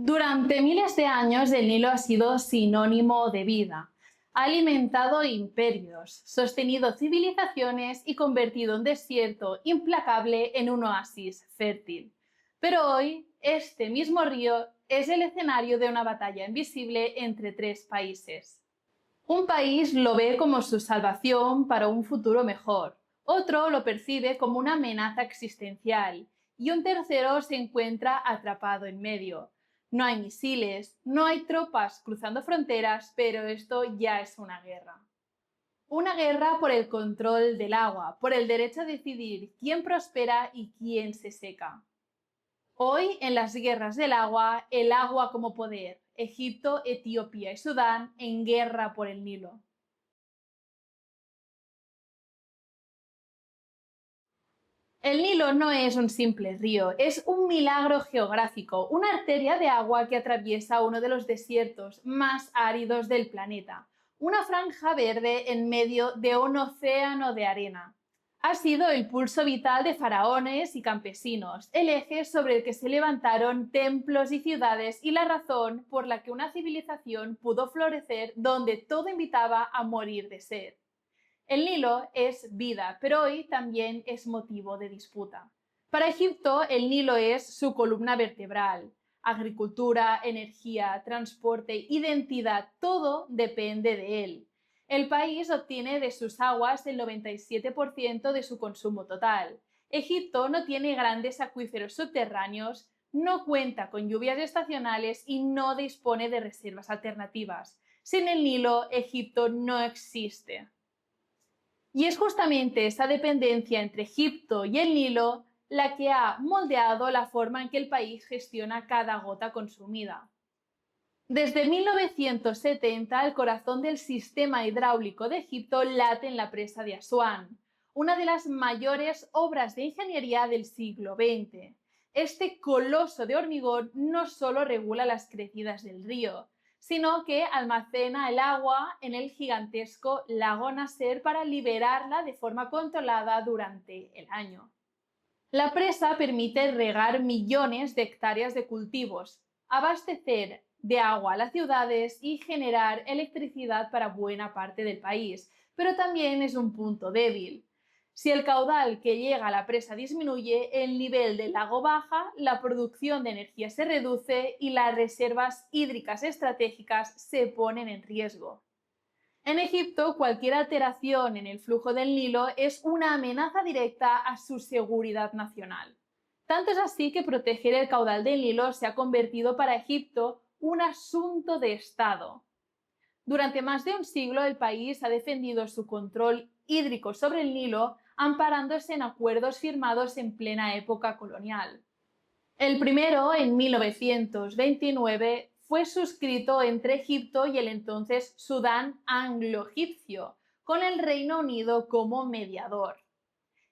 Durante miles de años el Nilo ha sido sinónimo de vida. Ha alimentado imperios, sostenido civilizaciones y convertido un desierto implacable en un oasis fértil. Pero hoy, este mismo río es el escenario de una batalla invisible entre tres países. Un país lo ve como su salvación para un futuro mejor, otro lo percibe como una amenaza existencial y un tercero se encuentra atrapado en medio. No hay misiles, no hay tropas cruzando fronteras, pero esto ya es una guerra. Una guerra por el control del agua, por el derecho a decidir quién prospera y quién se seca. Hoy, en las guerras del agua, el agua como poder, Egipto, Etiopía y Sudán en guerra por el Nilo. El Nilo no es un simple río, es un milagro geográfico, una arteria de agua que atraviesa uno de los desiertos más áridos del planeta, una franja verde en medio de un océano de arena. Ha sido el pulso vital de faraones y campesinos, el eje sobre el que se levantaron templos y ciudades y la razón por la que una civilización pudo florecer donde todo invitaba a morir de sed. El Nilo es vida, pero hoy también es motivo de disputa. Para Egipto, el Nilo es su columna vertebral. Agricultura, energía, transporte, identidad, todo depende de él. El país obtiene de sus aguas el 97% de su consumo total. Egipto no tiene grandes acuíferos subterráneos, no cuenta con lluvias estacionales y no dispone de reservas alternativas. Sin el Nilo, Egipto no existe. Y es justamente esa dependencia entre Egipto y el Nilo la que ha moldeado la forma en que el país gestiona cada gota consumida. Desde 1970, el corazón del sistema hidráulico de Egipto late en la presa de Asuán, una de las mayores obras de ingeniería del siglo XX. Este coloso de hormigón no solo regula las crecidas del río, sino que almacena el agua en el gigantesco lago Nasser para liberarla de forma controlada durante el año. La presa permite regar millones de hectáreas de cultivos, abastecer de agua a las ciudades y generar electricidad para buena parte del país, pero también es un punto débil. Si el caudal que llega a la presa disminuye, el nivel del lago baja, la producción de energía se reduce y las reservas hídricas estratégicas se ponen en riesgo. En Egipto, cualquier alteración en el flujo del Nilo es una amenaza directa a su seguridad nacional. Tanto es así que proteger el caudal del Nilo se ha convertido para Egipto un asunto de Estado. Durante más de un siglo, el país ha defendido su control hídrico sobre el Nilo, amparándose en acuerdos firmados en plena época colonial. El primero, en 1929, fue suscrito entre Egipto y el entonces Sudán anglo-egipcio, con el Reino Unido como mediador.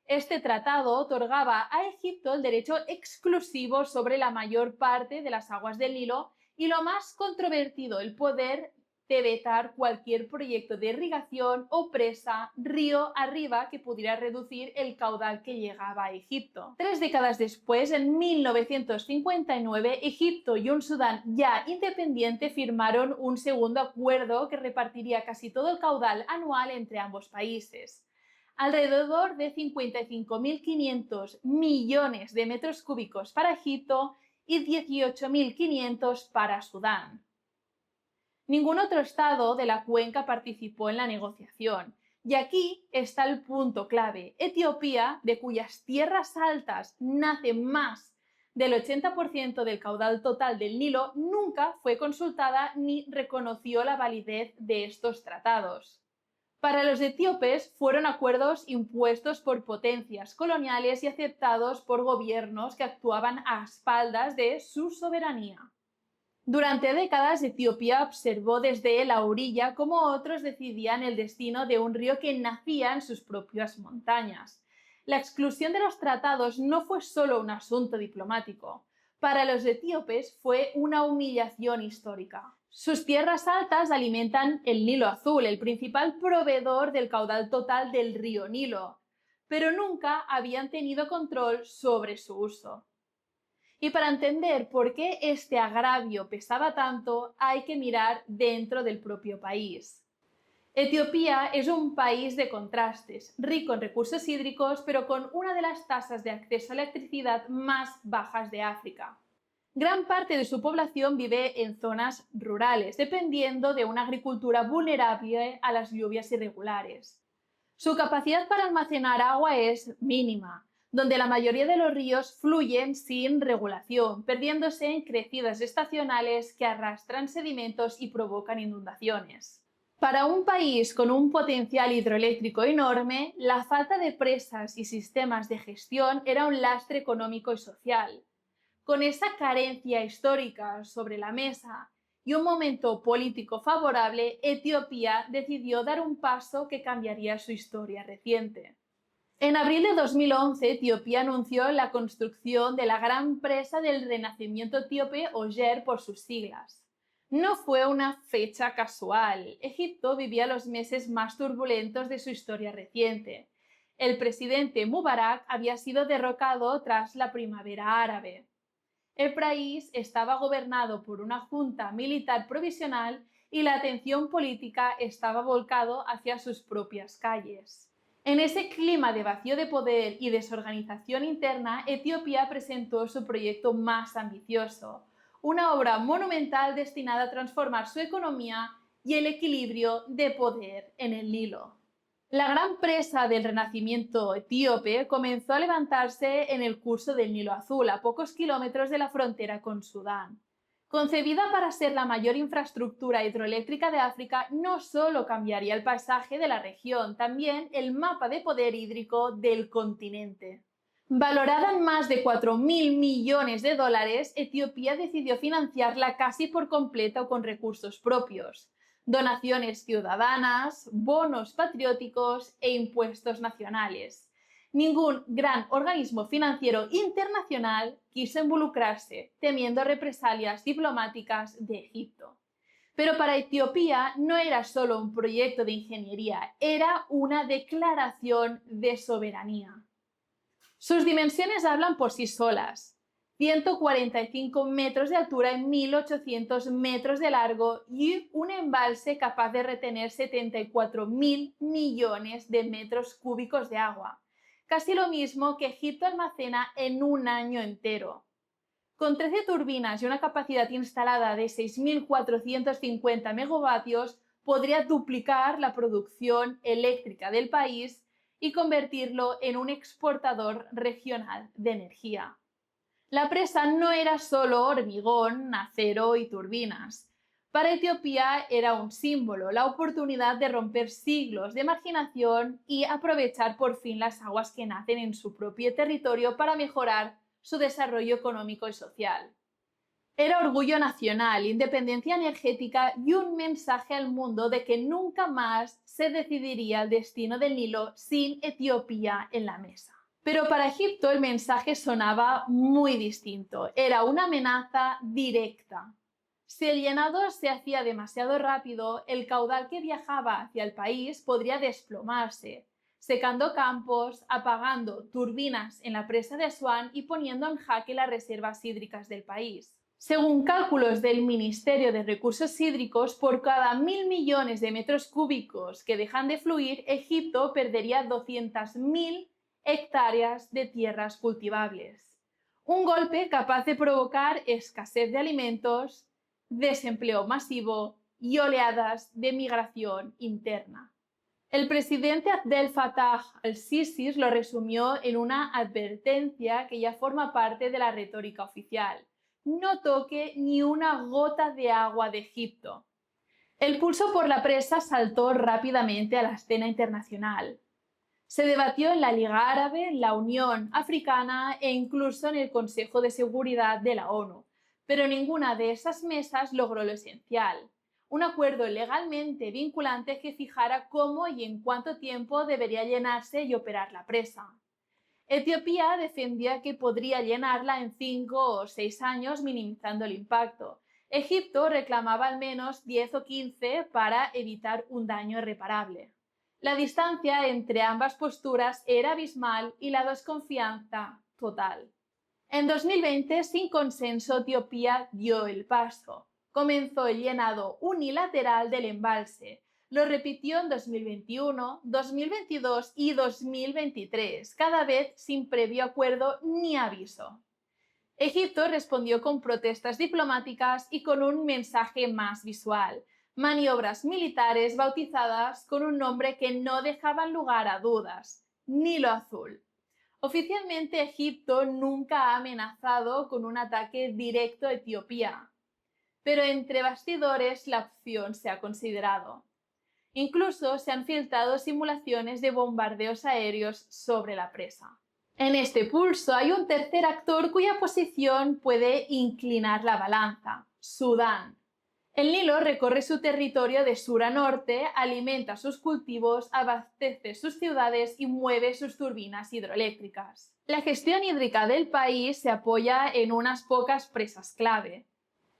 Este tratado otorgaba a Egipto el derecho exclusivo sobre la mayor parte de las aguas del Nilo y lo más controvertido, el poder de vetar cualquier proyecto de irrigación o presa río arriba que pudiera reducir el caudal que llegaba a Egipto. 3 décadas después, en 1959, Egipto y un Sudán ya independiente firmaron un segundo acuerdo que repartiría casi todo el caudal anual entre ambos países. Alrededor de 55.500 millones de metros cúbicos para Egipto y 18.500 para Sudán. Ningún otro estado de la cuenca participó en la negociación. Y aquí está el punto clave. Etiopía, de cuyas tierras altas nace más del 80% del caudal total del Nilo, nunca fue consultada ni reconoció la validez de estos tratados. Para los etíopes fueron acuerdos impuestos por potencias coloniales y aceptados por gobiernos que actuaban a espaldas de su soberanía. Durante décadas, Etiopía observó desde la orilla cómo otros decidían el destino de un río que nacía en sus propias montañas. La exclusión de los tratados no fue solo un asunto diplomático. Para los etíopes fue una humillación histórica. Sus tierras altas alimentan el Nilo Azul, el principal proveedor del caudal total del río Nilo, pero nunca habían tenido control sobre su uso. Y para entender por qué este agravio pesaba tanto, hay que mirar dentro del propio país. Etiopía es un país de contrastes, rico en recursos hídricos, pero con una de las tasas de acceso a electricidad más bajas de África. Gran parte de su población vive en zonas rurales, dependiendo de una agricultura vulnerable a las lluvias irregulares. Su capacidad para almacenar agua es mínima, donde la mayoría de los ríos fluyen sin regulación, perdiéndose en crecidas estacionales que arrastran sedimentos y provocan inundaciones. Para un país con un potencial hidroeléctrico enorme, la falta de presas y sistemas de gestión era un lastre económico y social. Con esa carencia histórica sobre la mesa y un momento político favorable, Etiopía decidió dar un paso que cambiaría su historia reciente. En abril de 2011, Etiopía anunció la construcción de la gran presa del Renacimiento etíope, o YER por sus siglas. No fue una fecha casual. Egipto vivía los meses más turbulentos de su historia reciente. El presidente Mubarak había sido derrocado tras la primavera árabe. El país estaba gobernado por una junta militar provisional y la atención política estaba volcado hacia sus propias calles. En ese clima de vacío de poder y desorganización interna, Etiopía presentó su proyecto más ambicioso, una obra monumental destinada a transformar su economía y el equilibrio de poder en el Nilo. La gran presa del Renacimiento etíope comenzó a levantarse en el curso del Nilo Azul, a pocos kilómetros de la frontera con Sudán. Concebida para ser la mayor infraestructura hidroeléctrica de África, no solo cambiaría el paisaje de la región, también el mapa de poder hídrico del continente. Valorada en más de 4.000 millones de dólares, Etiopía decidió financiarla casi por completo con recursos propios, donaciones ciudadanas, bonos patrióticos e impuestos nacionales. Ningún gran organismo financiero internacional quiso involucrarse, temiendo represalias diplomáticas de Egipto. Pero para Etiopía no era solo un proyecto de ingeniería, era una declaración de soberanía. Sus dimensiones hablan por sí solas. 145 metros de altura y 1.800 metros de largo y un embalse capaz de retener 74.000 millones de metros cúbicos de agua, casi lo mismo que Egipto almacena en un año entero. Con 13 turbinas y una capacidad instalada de 6.450 megavatios, podría duplicar la producción eléctrica del país y convertirlo en un exportador regional de energía. La presa no era solo hormigón, acero y turbinas. Para Etiopía era un símbolo, la oportunidad de romper siglos de marginación y aprovechar por fin las aguas que nacen en su propio territorio para mejorar su desarrollo económico y social. Era orgullo nacional, independencia energética y un mensaje al mundo de que nunca más se decidiría el destino del Nilo sin Etiopía en la mesa. Pero para Egipto el mensaje sonaba muy distinto. Era una amenaza directa. Si el llenado se hacía demasiado rápido, el caudal que viajaba hacia el país podría desplomarse, secando campos, apagando turbinas en la presa de Asuán y poniendo en jaque las reservas hídricas del país. Según cálculos del Ministerio de Recursos Hídricos, por cada 1.000 millones de metros cúbicos que dejan de fluir, Egipto perdería 200.000 hectáreas de tierras cultivables. Un golpe capaz de provocar escasez de alimentos, desempleo masivo y oleadas de migración interna. El presidente Abdel Fattah al-Sisi lo resumió en una advertencia que ya forma parte de la retórica oficial: no toque ni una gota de agua de Egipto. El pulso por la presa saltó rápidamente a la escena internacional. Se debatió en la Liga Árabe, en la Unión Africana e incluso en el Consejo de Seguridad de la ONU, pero ninguna de esas mesas logró lo esencial: un acuerdo legalmente vinculante que fijara cómo y en cuánto tiempo debería llenarse y operar la presa. Etiopía defendía que podría llenarla en 5 o 6 años, minimizando el impacto. Egipto reclamaba al menos 10 o 15 para evitar un daño irreparable. La distancia entre ambas posturas era abismal y la desconfianza total. En 2020, sin consenso, Etiopía dio el paso. Comenzó el llenado unilateral del embalse. Lo repitió en 2021, 2022 y 2023, cada vez sin previo acuerdo ni aviso. Egipto respondió con protestas diplomáticas y con un mensaje más visual, maniobras militares bautizadas con un nombre que no dejaban lugar a dudas: Nilo Azul. Oficialmente, Egipto nunca ha amenazado con un ataque directo a Etiopía, pero entre bastidores la opción se ha considerado. Incluso se han filtrado simulaciones de bombardeos aéreos sobre la presa. En este pulso hay un tercer actor cuya posición puede inclinar la balanza: Sudán. El Nilo recorre su territorio de sur a norte, alimenta sus cultivos, abastece sus ciudades y mueve sus turbinas hidroeléctricas. La gestión hídrica del país se apoya en unas pocas presas clave.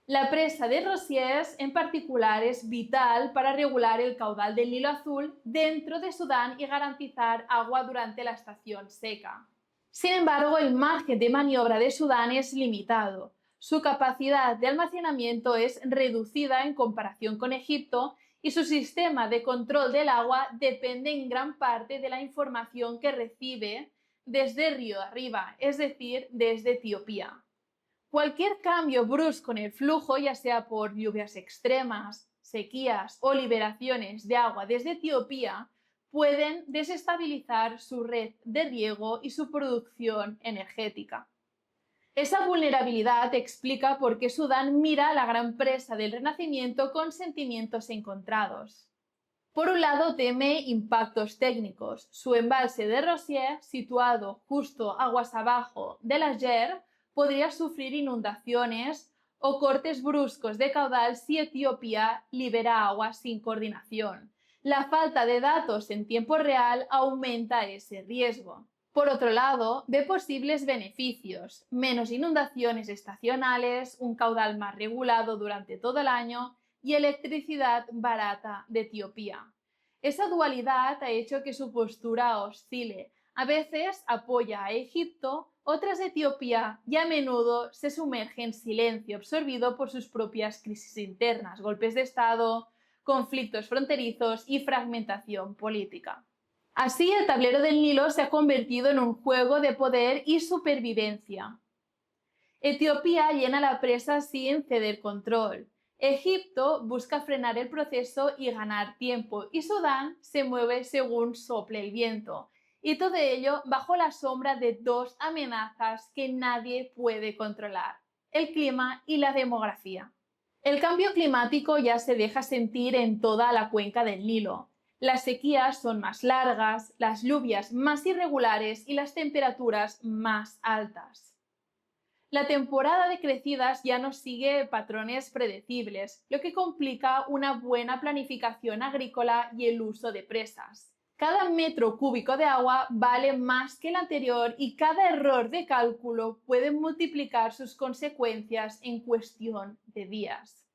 La presa de Rosies, en particular, es vital para regular el caudal del Nilo Azul dentro de Sudán y garantizar agua durante la estación seca. Sin embargo, el margen de maniobra de Sudán es limitado. Su capacidad de almacenamiento es reducida en comparación con Egipto y su sistema de control del agua depende en gran parte de la información que recibe desde río arriba, es decir, desde Etiopía. Cualquier cambio brusco en el flujo, ya sea por lluvias extremas, sequías o liberaciones de agua desde Etiopía, pueden desestabilizar su red de riego y su producción energética. Esa vulnerabilidad explica por qué Sudán mira a la gran presa del Renacimiento con sentimientos encontrados. Por un lado, teme impactos técnicos. Su embalse de Rosier, situado justo aguas abajo de la Ger, podría sufrir inundaciones o cortes bruscos de caudal si Etiopía libera agua sin coordinación. La falta de datos en tiempo real aumenta ese riesgo. Por otro lado, ve posibles beneficios: menos inundaciones estacionales, un caudal más regulado durante todo el año y electricidad barata de Etiopía. Esa dualidad ha hecho que su postura oscile. A veces apoya a Egipto, otras a Etiopía, y a menudo se sumerge en silencio, absorbido por sus propias crisis internas, golpes de Estado, conflictos fronterizos y fragmentación política. Así, el tablero del Nilo se ha convertido en un juego de poder y supervivencia. Etiopía llena la presa sin ceder control. Egipto busca frenar el proceso y ganar tiempo, y Sudán se mueve según sople el viento. Y todo ello bajo la sombra de dos amenazas que nadie puede controlar: el clima y la demografía. El cambio climático ya se deja sentir en toda la cuenca del Nilo. Las sequías son más largas, las lluvias más irregulares y las temperaturas más altas. La temporada de crecidas ya no sigue patrones predecibles, lo que complica una buena planificación agrícola y el uso de presas. Cada metro cúbico de agua vale más que el anterior y cada error de cálculo puede multiplicar sus consecuencias en cuestión de días.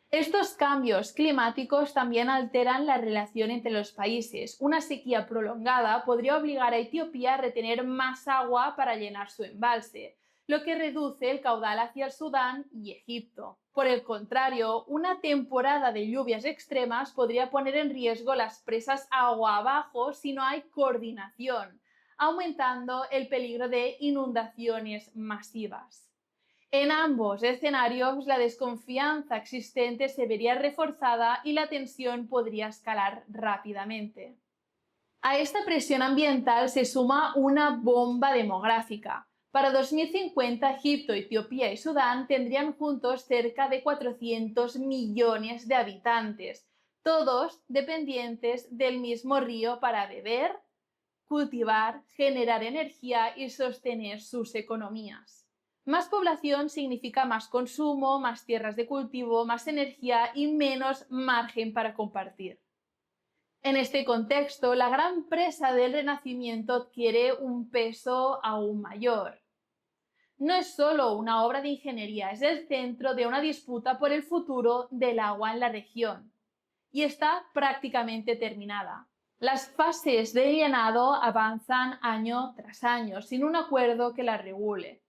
Estos cambios climáticos también alteran la relación entre los países. Una sequía prolongada podría obligar a Etiopía a retener más agua para llenar su embalse, lo que reduce el caudal hacia el Sudán y Egipto. Por el contrario, una temporada de lluvias extremas podría poner en riesgo las presas agua abajo si no hay coordinación, aumentando el peligro de inundaciones masivas. En ambos escenarios, la desconfianza existente se vería reforzada y la tensión podría escalar rápidamente. A esta presión ambiental se suma una bomba demográfica. Para 2050, Egipto, Etiopía y Sudán tendrían juntos cerca de 400 millones de habitantes, todos dependientes del mismo río para beber, cultivar, generar energía y sostener sus economías. Más población significa más consumo, más tierras de cultivo, más energía y menos margen para compartir. En este contexto, la gran presa del Renacimiento adquiere un peso aún mayor. No es solo una obra de ingeniería, es el centro de una disputa por el futuro del agua en la región, y está prácticamente terminada. Las fases de llenado avanzan año tras año, sin un acuerdo que la regule.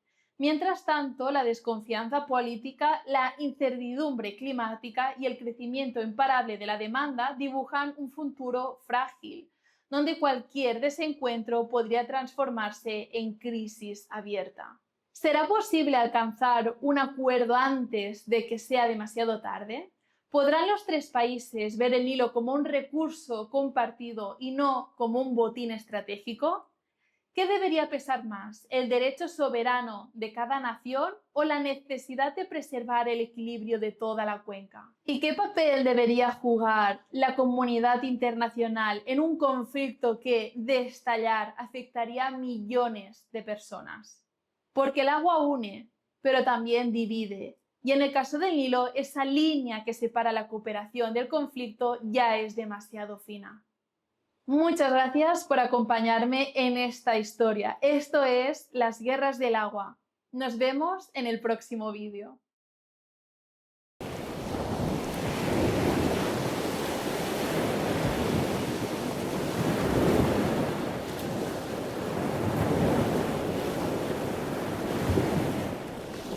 Mientras tanto, la desconfianza política, la incertidumbre climática y el crecimiento imparable de la demanda dibujan un futuro frágil, donde cualquier desencuentro podría transformarse en crisis abierta. ¿Será posible alcanzar un acuerdo antes de que sea demasiado tarde? ¿Podrán los tres países ver el Nilo como un recurso compartido y no como un botín estratégico? ¿Qué debería pesar más, el derecho soberano de cada nación o la necesidad de preservar el equilibrio de toda la cuenca? ¿Y qué papel debería jugar la comunidad internacional en un conflicto que, de estallar, afectaría a millones de personas? Porque el agua une, pero también divide. Y en el caso del Nilo, esa línea que separa la cooperación del conflicto ya es demasiado fina. Muchas gracias por acompañarme en esta historia. Esto es Las Guerras del Agua. Nos vemos en el próximo vídeo.